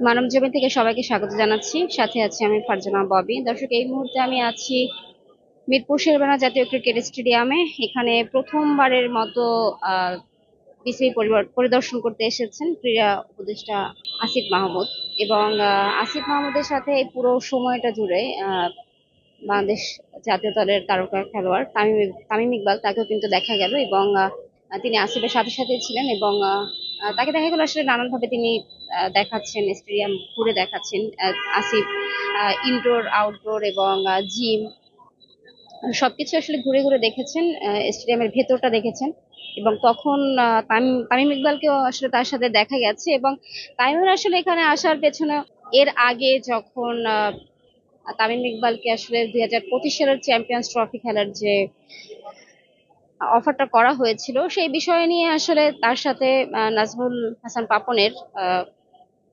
মানবজমিন থেকে সবাইকে স্বাগত জানাচ্ছি। সাথে আছি আমি ফারজানা ববি। দর্শক, এই মুহূর্তে আমি আছি মিরপুর শেরেবাংলা জাতীয় ক্রিকেট স্টেডিয়ামে। এখানে প্রথমবারের মতো বিসিবি পরিদর্শন করতে এসেছেন ক্রীড়া উপদেষ্টা আসিফ মাহমুদ। এবং আসিফ মাহমুদের সাথে এই পুরো সময়টা জুড়ে বাংলাদেশ জাতীয় দলের তারকা খেলোয়াড় তামিম ইকবাল তাকেও কিন্তু দেখা গেল। এবং তিনি আসিফের সাথে সাথে ছিলেন এবং তাকে দেখা গেল আসলে নানানভাবে তিনি দেখাচ্ছেন, স্টেডিয়াম ঘুরে দেখাচ্ছেন। আসিফ ইনডোর আউটডোর এবং জিম সবকিছু আসলে ঘুরে ঘুরে দেখেছেন, স্টেডিয়ামের ভেতরটা দেখেছেন। এবং তখন তামিম ইকবালকেও আসলে তার সাথে দেখা গেছে। এবং তামিমের আসলে এখানে আসার পেছনে এর আগে যখন তামিম ইকবালকে আসলে 2025 সালের চ্যাম্পিয়ন্স ট্রফি খেলার যে অফারটা করা হয়েছিল, সেই বিষয় নিয়ে আসলে তার সাথে নাজমুল হাসান পাপনের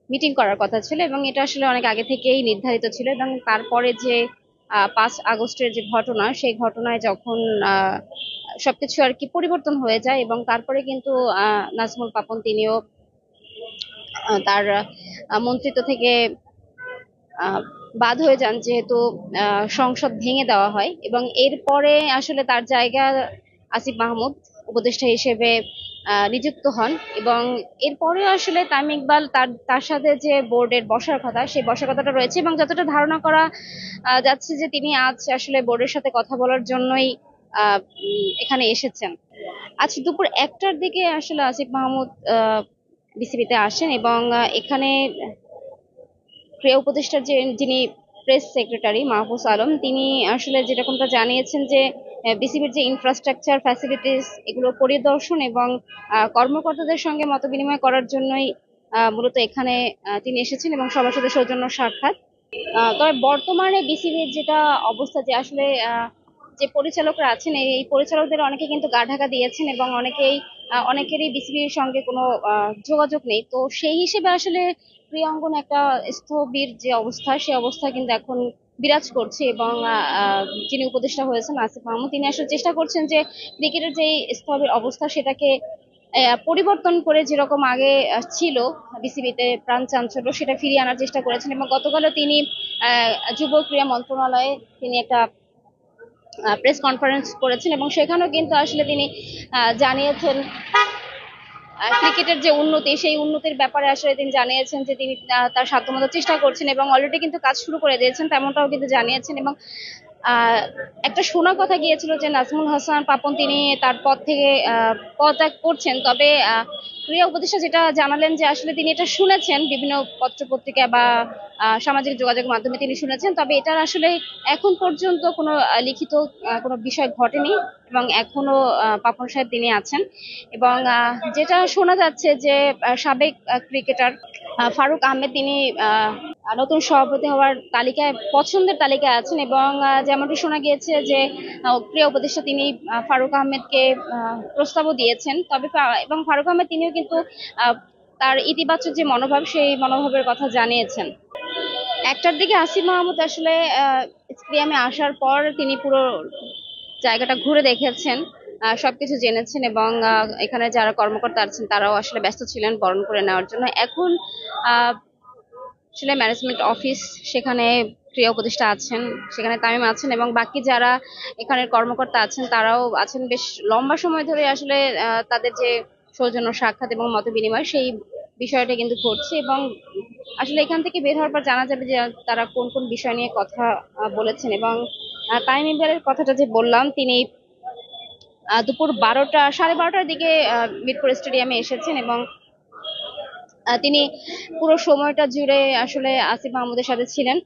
মিটিং করার কথা ছিল। এবং এটা আসলে অনেক আগে থেকেই নির্ধারিত ছিল। এবং তারপরে যে 5 আগস্টের যে ঘটনা, সেই ঘটনায় যখন সবকিছু আর কি পরিবর্তন হয়ে যায়, এবং তারপরে কিন্তু নাজমুল পাপন তিনিও তার মন্ত্রিত্ব থেকে বাদ হয়ে যান, যেহেতু সংসদ ভেঙে দেওয়া হয়। এবং এরপরে আসলে তার জায়গা আসিফ মাহমুদ উপদেষ্টা হিসেবে নিযুক্ত হন। এবং এরপরে আসলে তামিম ইকবাল তার সাথে যে বোর্ডের বসার কথা, সেই বসার কথাটা রয়েছে। এবং যতটা ধারণা করা যাচ্ছে যে তিনি আজ আসলে বোর্ডের সাথে কথা বলার জন্যই এখানে এসেছেন। আজ দুপুর 1টার দিকে আসলে আসিফ মাহমুদ বিসিবিতে আসেন। এবং এখানে ক্রীড়া উপদেষ্টার যিনি প্রেস সেক্রেটারি মাহফুজ আলম, তিনি আসলে যেরকমটা জানিয়েছেন যে বিসিবির যে ইনফ্রাস্ট্রাকচার ফ্যাসিলিটিস এগুলো পরিদর্শন এবং কর্মকর্তাদের সঙ্গে মতবিনিময় করার জন্যই মূলত এখানে তিনি এসেছেন, এবং সবার সাথে সৌজন্য সাক্ষাৎ। তবে বর্তমানে বিসিবির যেটা অবস্থা, যে আসলে যে পরিচালকরা আছেন, এই পরিচালকদের অনেকে কিন্তু গা ঢাকা দিয়েছেন, এবং অনেকেরই বিসিবির সঙ্গে কোনো যোগাযোগ নেই। তো সেই হিসেবে আসলে ক্রীড়াঙ্গনে একটা স্থবির যে অবস্থা, সেই অবস্থা কিন্তু এখন বিরাজ করছে। এবং যিনি উপদেষ্টা হয়েছেন আসিফ মাহমুদ, তিনি আসলে চেষ্টা করছেন যে ক্রিকেটের যে স্থবির অবস্থা সেটাকে পরিবর্তন করে, যেরকম আগে ছিল বিসিবিতে প্রাণ চাঞ্চল্য, সেটা ফিরিয়ে আনার চেষ্টা করেছেন। এবং গতকালও তিনি যুব ক্রীড়া মন্ত্রণালয়ে তিনি একটা প্রেস কনফারেন্স করেছেন, এবং সেখানেও কিন্তু আসলে তিনি জানিয়েছেন ক্রিকেটের যে উন্নতি, সেই উন্নতির ব্যাপারে আসলে তিনি জানিয়েছেন যে তিনি তার সাধ্যমতো চেষ্টা করছেন, এবং অলরেডি কিন্তু কাজ শুরু করে দিয়েছেন, তেমনটাও কিন্তু জানিয়েছেন। এবং একটা শোনা কথা গিয়েছিল যে নাজমুল হাসান পাপন তিনি তার পদ থেকে পদত্যাগ করছেন। তবে ক্রীড়া উপদেষ্টা যেটা জানালেন যে আসলে তিনি এটা শুনেছেন বিভিন্ন পত্রপত্রিকা বা সামাজিক যোগাযোগ মাধ্যমে তিনি শুনেছেন, তবে এটার আসলে এখন পর্যন্ত কোনো লিখিত কোনো বিষয় ঘটেনি। এবং এখনো পাপন সাহেব তিনি আছেন। এবং যেটা শোনা যাচ্ছে যে সাবেক ক্রিকেটার ফারুক আহমেদ তিনি নতুন সভাপতি হওয়ার তালিকায়, পছন্দের তালিকায় আছেন। এবং যেমনটি শোনা গিয়েছে যে ক্রীড়া উপদেষ্টা তিনি ফারুক আহমেদকে প্রস্তাবও দিয়েছেন। তবে এবং ফারুক আহমেদ তিনিও কিন্তু তার ইতিবাচক যে মনোভাব, সেই মনোভাবের কথা জানিয়েছেন। 1টার দিকে আসিফ মাহমুদ আসলে স্টেডিয়ামে আসার পর তিনি পুরো জায়গাটা ঘুরে দেখেছেন, সবকিছু জেনেছেন। এবং এখানে যারা কর্মকর্তা আছেন তারাও আসলে ব্যস্ত ছিলেন বরণ করে নেওয়ার জন্য। এখন আসলে ম্যানেজমেন্ট অফিস, সেখানে ক্রীড়া উপদেষ্টা আছেন, সেখানে তামিম আছেন, এবং বাকি যারা এখানের কর্মকর্তা আছেন তারাও আছেন। বেশ লম্বা সময় ধরে আসলে তাদের যে সৌজন্য সাক্ষাৎ এবং মত বিনিময়, সেই বিষয়টা কিন্তু ঘটছে। এবং আসলে এখান থেকে বের হওয়ার পর জানা যাবে যে তারা কোন কোন বিষয় নিয়ে কথা বলেছেন। এবং তামিম ইকবালের কথাটা যে বললাম, তিনি দুপুর 12টা, 12:30টার দিকে মিরপুর স্টেডিয়ামে এসেছেন। এবং তিনি পুরো সময়টা জুড়ে আসলে আসিফ মাহমুদের সাথে ছিলেন।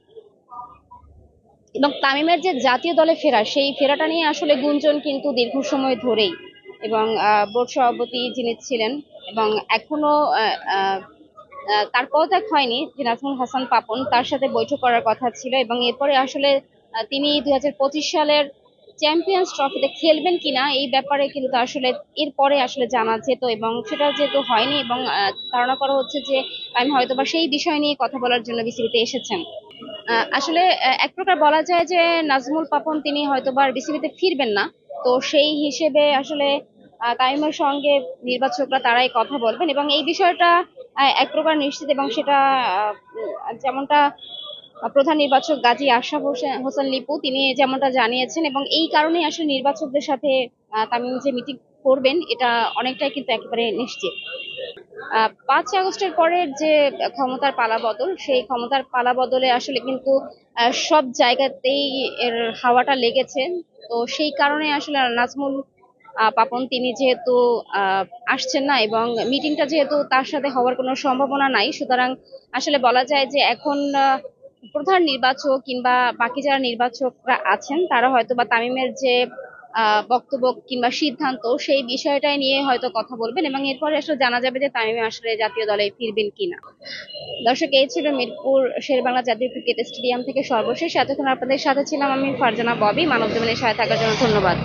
এবং তামিমের যে জাতীয় দলে ফেরা, সেই ফেরাটা নিয়ে আসলে গুঞ্জন কিন্তু দীর্ঘ সময় ধরেই। এবং বোর্ড সভাপতি যিনি ছিলেন, এবং এখনো তার পদত্যাগ হয়নি, যে নাজমুল হাসান পাপন, তার সাথে বৈঠক করার কথা ছিল। এবং এরপরে আসলে তিনি 2025 সালের চ্যাম্পিয়ন্স ট্রফিতে খেলবেন কিনা, এই ব্যাপারে কিন্তু আসলে এরপরে আসলে জানা যেত। এবং সেটা যেহেতু হয়নি, এবং ধারণা করা হচ্ছে যে আমি হয়তোবা সেই বিষয় নিয়ে কথা বলার জন্য বিসিবিতে এসেছেন। আসলে এক প্রকার বলা যায় যে নাজমুল পাপন তিনি হয়তোবা আর বিসিবিতে ফিরবেন না। তো সেই হিসেবে আসলে তামিমের সঙ্গে নির্বাচকরা তারাই কথা বলবেন। এবং এই বিষয়টা এক প্রকার নিশ্চিত, এবং সেটা যেমনটা প্রধান নির্বাচক গাজী আশরাফ হোসেন লিপু তিনি যেমনটা জানিয়েছেন, এবং এই কারণেই আসলে নির্বাচকদের সাথে তামিম যে মিটিং করবেন এটা অনেকটাই কিন্তু একেবারে নিশ্চিত। 5ই আগস্টের পরের যে ক্ষমতার পালাবদল, সেই ক্ষমতার পালাবদলে আসলে কিন্তু সব জায়গাতেই এর হাওয়াটা লেগেছে। তো সেই কারণে আসলে নাজমুল পাপন তিনি যেহেতু আসছেন না, এবং মিটিংটা যেহেতু তার সাথে হওয়ার কোনো সম্ভাবনা নাই, সুতরাং আসলে বলা যায় যে এখন প্রধান নির্বাচক কিংবা বাকি যারা নির্বাচকরা আছেন তারা হয়তো বা তামিমের যে বক্তব্য কিংবা সিদ্ধান্ত সেই বিষয়টাই নিয়ে হয়তো কথা বলবেন, এবং এরপরে আসলে জানা যাবে যে তামিম আসলে জাতীয় দলে ফিরবেন কিনা। দর্শক, এই ছিল মিরপুর শেরেবাংলা জাতীয় ক্রিকেট স্টেডিয়াম থেকে সর্বশেষ। এতক্ষণ আপনাদের সাথে ছিলাম আমি ফারজানা ববি। মানবজমিনের সাথে থাকার জন্য ধন্যবাদ।